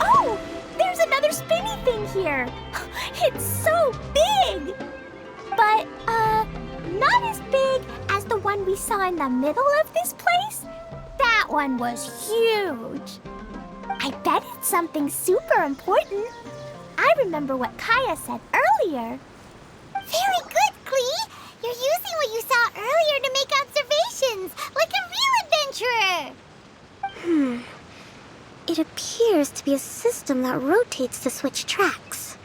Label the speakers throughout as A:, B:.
A: Oh, there's another spinny thing here. It's so big. But, not as big as the one we saw in the middle of this place. That one was huge. I bet it's something super important. I remember what Kaeya said earlier.
B: Very good, Klee. You're using what you saw earlier to make observations, like a real adventurer.
C: It appears to be a system that rotates to switch tracks.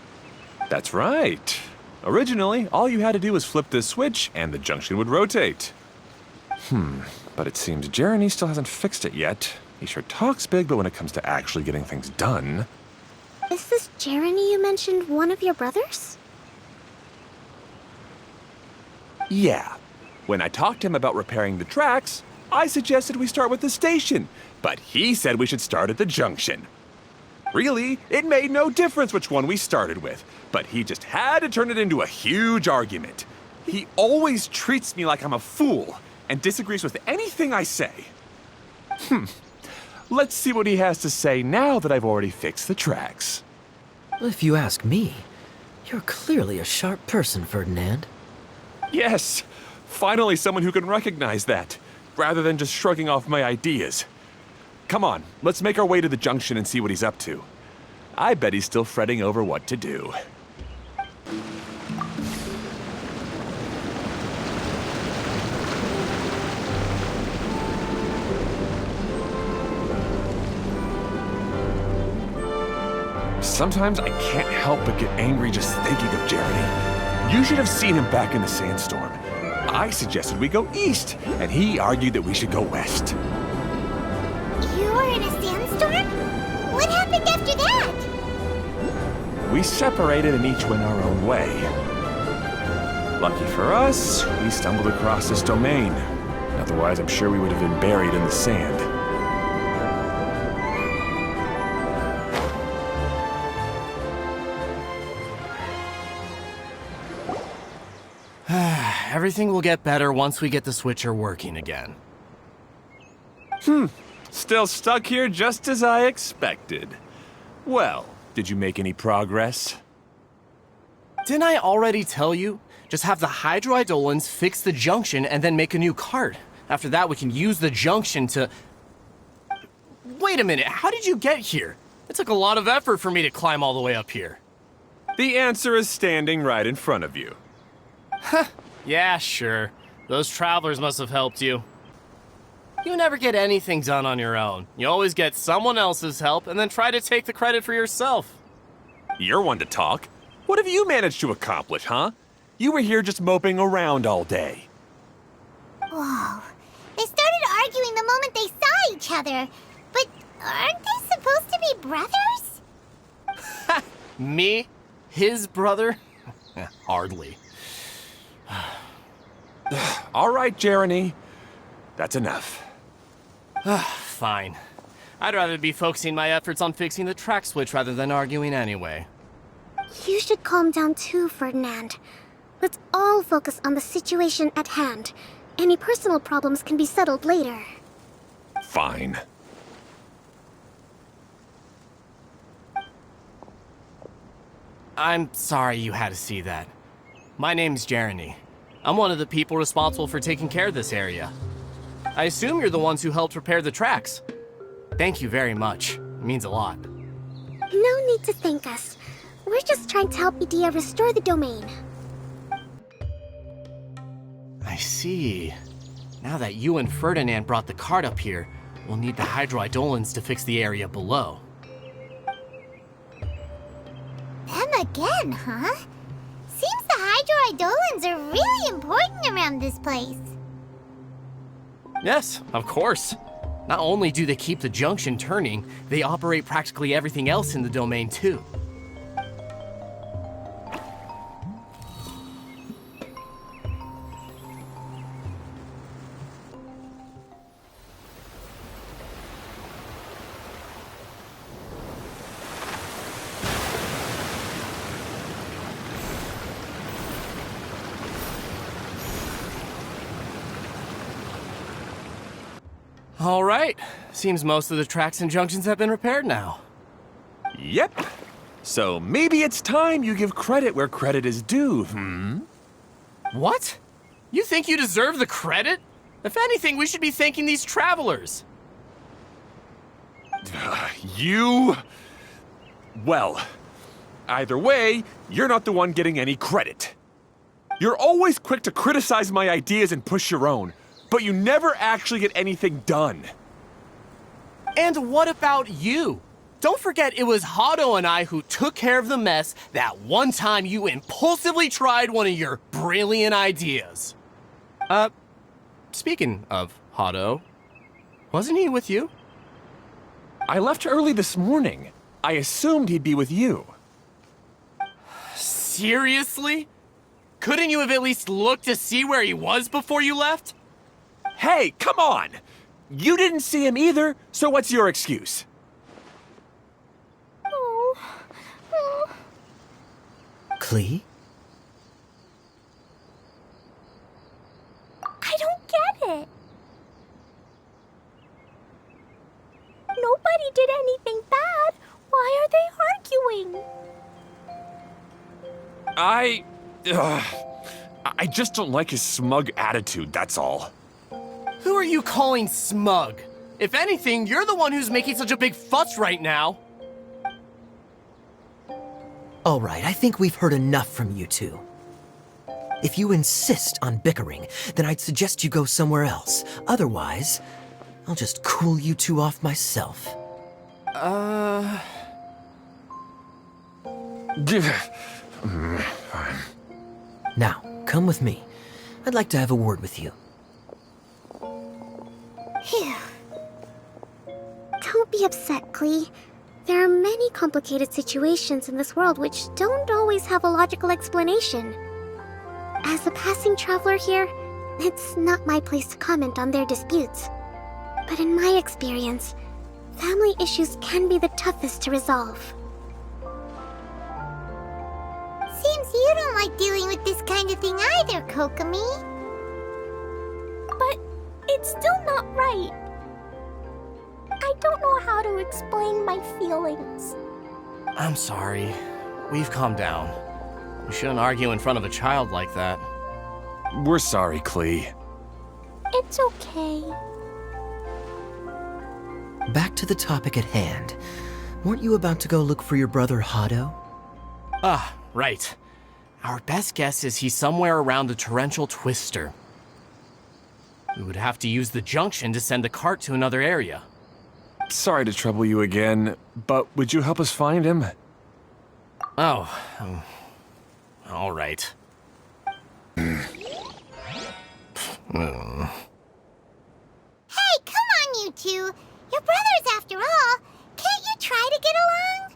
D: That's right. Originally, all you had to do was flip this switch and the junction would rotate. But it seems Jeremy still hasn't fixed it yet. He sure talks big, but when it comes to actually getting things done...
C: Is this Jeremy you mentioned one of your brothers?
D: Yeah. When I talked to him about repairing the tracks, I suggested we start with the station, but he said we should start at the junction. Really, it made no difference which one we started with, but he just had to turn it into a huge argument. He always treats me like I'm a fool and disagrees with anything I say. Let's see what he has to say now that I've already fixed the tracks.
E: If you ask me, you're clearly a sharp person, Ferdinand.
D: Yes, finally someone who can recognize that, rather than just shrugging off my ideas. Come on, let's make our way to the junction and see what he's up to. I bet he's still fretting over what to do. Sometimes I can't help but get angry just thinking of Jeremy. You should have seen him back in the sandstorm. I suggested we go east, and he argued that we should go west.
B: You were in a sandstorm? What happened after that?
D: We separated and each went our own way. Lucky for us, we stumbled across this domain. Otherwise, I'm sure we would have been buried in the sand.
F: Everything will get better once we get the switcher working again.
D: Still stuck here just as I expected. Well, did you make any progress?
F: Didn't I already tell you? Just have the hydroidolins fix the junction and then make a new cart. After that, we can use the junction to... Wait a minute, how did you get here? It took a lot of effort for me to climb all the way up here.
D: The answer is standing right in front of you.
F: Yeah, sure. Those travelers must have helped you. You never get anything done on your own. You always get someone else's help and then try to take the credit for yourself.
D: You're one to talk. What have you managed to accomplish, huh? You were here just moping around all day.
B: Whoa. They started arguing the moment they saw each other. But aren't they supposed to be brothers?
F: Me? His brother? Hardly.
D: All right, Jeremy. That's enough.
F: Fine. I'd rather be focusing my efforts on fixing the track switch rather than arguing anyway.
C: You should calm down too, Ferdinand. Let's all focus on the situation at hand. Any personal problems can be settled later.
D: Fine.
F: I'm sorry you had to see that. My name's Jeremy. I'm one of the people responsible for taking care of this area. I assume you're the ones who helped repair the tracks. Thank you very much. It means a lot.
C: No need to thank us. We're just trying to help Edea restore the domain.
F: I see. Now that you and Ferdinand brought the cart up here, we'll need the hydroidolins to fix the area below.
B: Them again, huh? Seems the hydroidolins are really important around this place.
F: Yes, of course. Not only do they keep the junction turning, they operate practically everything else in the domain too. All right. Seems most of the tracks and junctions have been repaired now.
D: Yep. So maybe it's time you give credit where credit is due,
F: What? You think you deserve the credit? If anything, we should be thanking these travelers.
D: You... Well, either way, you're not the one getting any credit. You're always quick to criticize my ideas and push your own, but you never actually get anything done.
F: And what about you? Don't forget it was Hado and I who took care of the mess that one time you impulsively tried one of your brilliant ideas. Speaking of Hado, wasn't he with you?
D: I left early this morning. I assumed he'd be with you.
F: Seriously? Couldn't you have at least looked to see where he was before you left?
D: Hey, come on! You didn't see him either, so what's your excuse?
E: Klee?
A: I don't get it. Nobody did anything bad. Why are they arguing?
D: I just don't like his smug attitude, that's all.
F: Who are you calling smug? If anything, you're the one who's making such a big fuss right now.
E: All right, I think we've heard enough from you two. If you insist on bickering, then I'd suggest you go somewhere else. Otherwise, I'll just cool you two off myself.
D: Fine.
E: Now, come with me. I'd like to have a word with you.
C: Phew. Don't be upset, Klee. There are many complicated situations in this world which don't always have a logical explanation. As a passing traveler here, it's not my place to comment on their disputes. But in my experience, family issues can be the toughest to resolve.
B: Seems you don't like dealing with this kind of thing either, Kokomi.
A: But it's still not right. I don't know how to explain my feelings.
F: I'm sorry. We've calmed down. We shouldn't argue in front of a child like that.
D: We're sorry, Klee.
A: It's okay.
E: Back to the topic at hand. Weren't you about to go look for your brother Hado?
F: Ah, right. Our best guess is he's somewhere around the torrential twister. We would have to use the junction to send the cart to another area.
D: Sorry to trouble you again, but would you help us find him?
F: Oh, all right.
B: Hey, come on, you two. You're brothers after all. Can't you try to get along?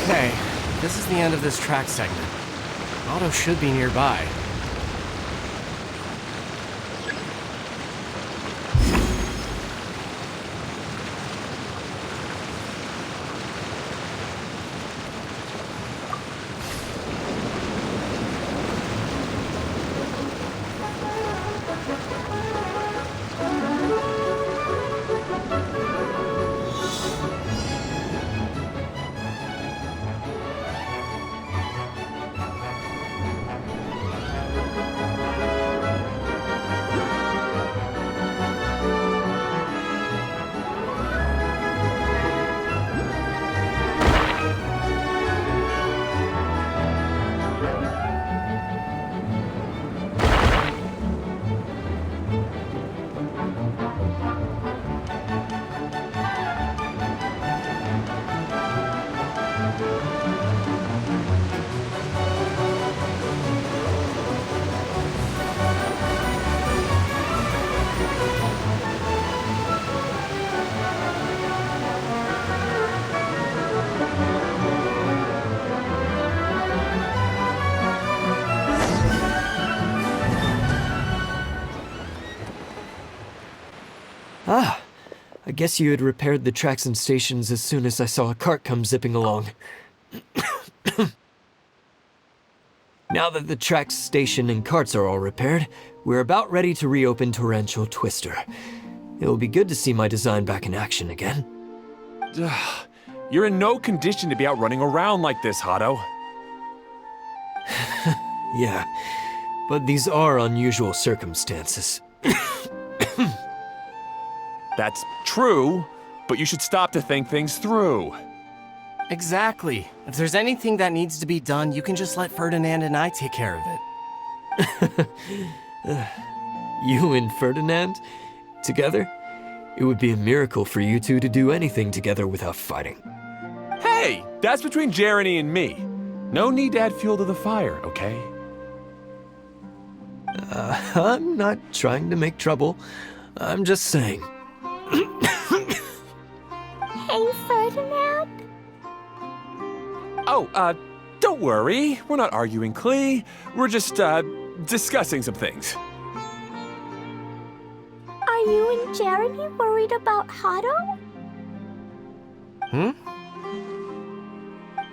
F: Okay, this is the end of this track segment. Otto should be nearby.
E: guess you had repaired the tracks and stations as soon as I saw a cart come zipping along. Now that the tracks, station, and carts are all repaired, we're about ready to reopen Torrential Twister. It'll be good to see my design back in action again.
D: You're in no condition to be out running around like this, Hado.
E: Yeah, but these are unusual circumstances.
D: That's true, but you should stop to think things through.
F: Exactly. If there's anything that needs to be done, you can just let Ferdinand and I take care of it.
E: You and Ferdinand? Together? It would be a miracle for you two to do anything together without fighting.
D: Hey, that's between Jeremy and me. No need to add fuel to the fire, okay?
E: I'm not trying to make trouble. I'm just saying.
A: Hey, Ferdinand.
D: Oh, don't worry. We're not arguing, Klee. We're just, discussing some things.
A: Are you and Jeremy worried about Hado?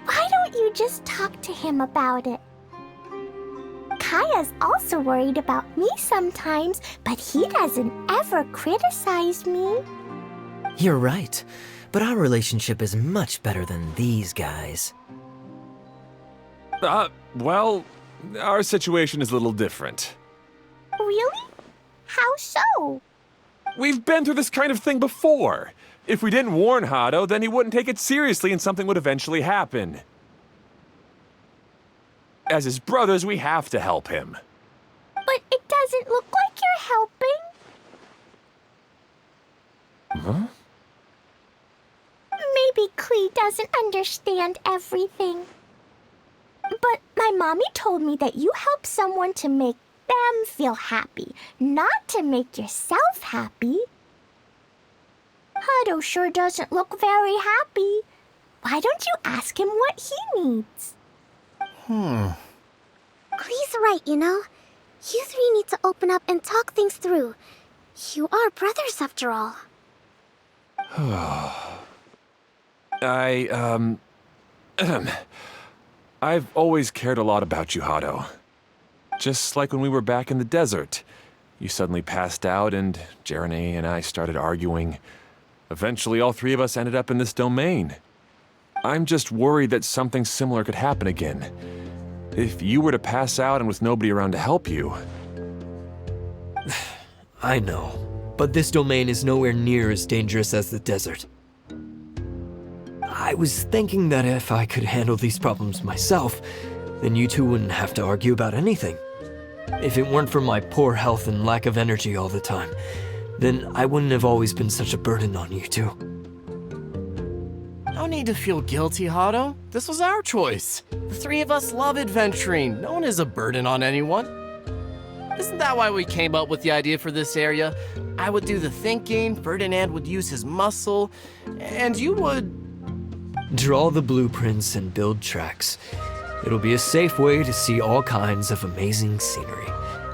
A: Why don't you just talk to him about it? Kaeya's also worried about me sometimes, but he doesn't ever criticize me.
E: You're right, but our relationship is much better than these guys.
D: Well, our situation is a little different.
A: Really? How so?
D: We've been through this kind of thing before. If we didn't warn Hado, then he wouldn't take it seriously and something would eventually happen. As his brothers, we have to help him.
A: But it doesn't look like you're helping.
D: Huh?
A: Maybe Klee doesn't understand everything. But my mommy told me that you help someone to make them feel happy, not to make yourself happy. Hado sure doesn't look very happy. Why don't you ask him what he needs?
C: Klee's right, you know. You three need to open up and talk things through. You are brothers after all.
D: I've always cared a lot about you, Hado. Just like when we were back in the desert. You suddenly passed out and Jeremy and I started arguing. Eventually, all three of us ended up in this domain. I'm just worried that something similar could happen again. If you were to pass out and with nobody around to help you...
E: I know, but this domain is nowhere near as dangerous as the desert. I was thinking that if I could handle these problems myself, then you two wouldn't have to argue about anything. If it weren't for my poor health and lack of energy all the time, then I wouldn't have always been such a burden on you two.
F: No need to feel guilty, Hado. This was our choice. The three of us love adventuring. No one is a burden on anyone. Isn't that why we came up with the idea for this area? I would do the thinking, Ferdinand would use his muscle, and you would...
E: Draw the blueprints and build tracks. It'll be a safe way to see all kinds of amazing scenery.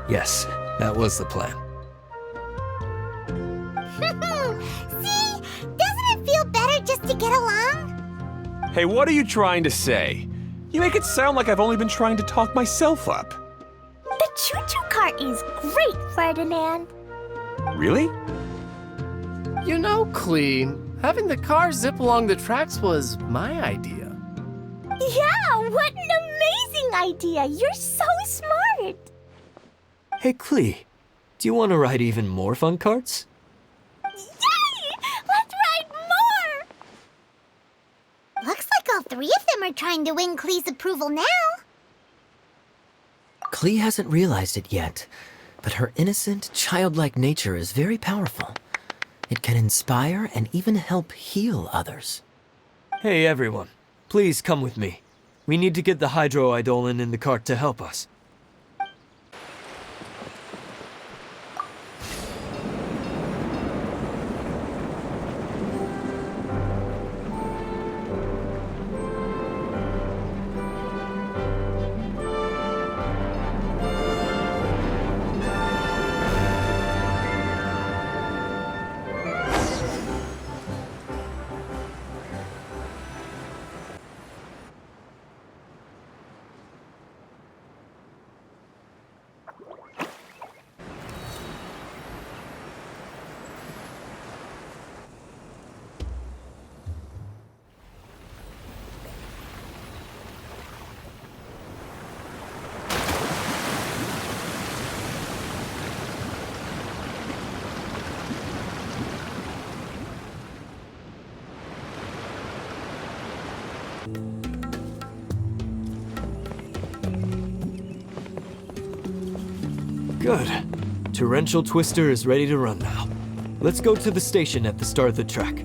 E: Yes, that was the plan.
B: See? Doesn't it feel better just to get along?
D: Hey, what are you trying to say? You make it sound like I've only been trying to talk myself up.
A: The choo-choo cart is great, Ferdinand.
D: Really?
F: You know, Klee, having the car zip along the tracks was my idea.
A: Yeah, what an amazing idea. You're so smart.
E: Hey, Klee, do you want to ride even more fun carts?
A: Yay! Let's ride more!
B: Looks like all three of them are trying to win Klee's approval now.
E: Klee hasn't realized it yet, but her innocent, childlike nature is very powerful. It can inspire and even help heal others. Hey, everyone. Please come with me. We need to get the hydroidolin in the cart to help us.
G: Good. Torrential Twister is ready to run now. Let's go to the station at the start of the track.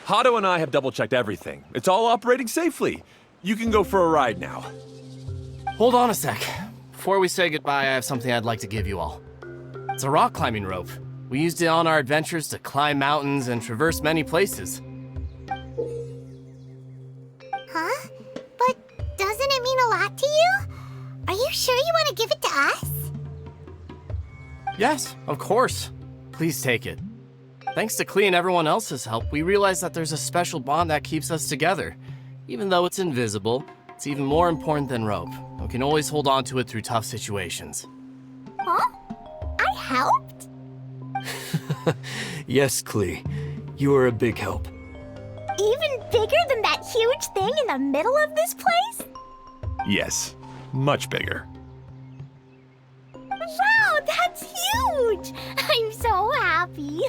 D: Hato and I have double-checked everything. It's all operating safely. You can go for a ride now.
F: Hold on a sec. Before we say goodbye, I have something I'd like to give you all. It's a rock climbing rope. We used it on our adventures to climb mountains and traverse many places.
B: Huh? But doesn't it mean a lot to you? Are you sure you want to give it to us?
F: Yes, of course. Please take it. Thanks to Klee and everyone else's help, we realized that there's a special bond that keeps us together. Even though it's invisible, it's even more important than rope. We can always hold on to it through tough situations.
A: Huh? I helped?
G: Yes, Klee. You are a big help.
A: Even bigger than that huge thing in the middle of this place?
D: Yes, much bigger.
A: Wow, that's huge! I'm so happy.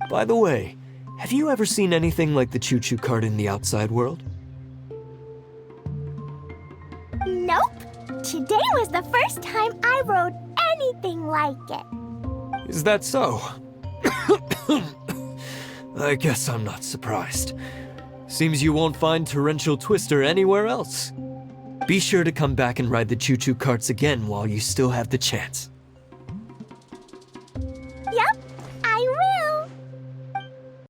G: By the way, have you ever seen anything like the choo-choo cart in the outside world?
A: Nope. Today was the first time I rode anything like it.
G: Is that so? I guess I'm not surprised. Seems you won't find Torrential Twister anywhere else. Be sure to come back and ride the choo-choo carts again while you still have the chance.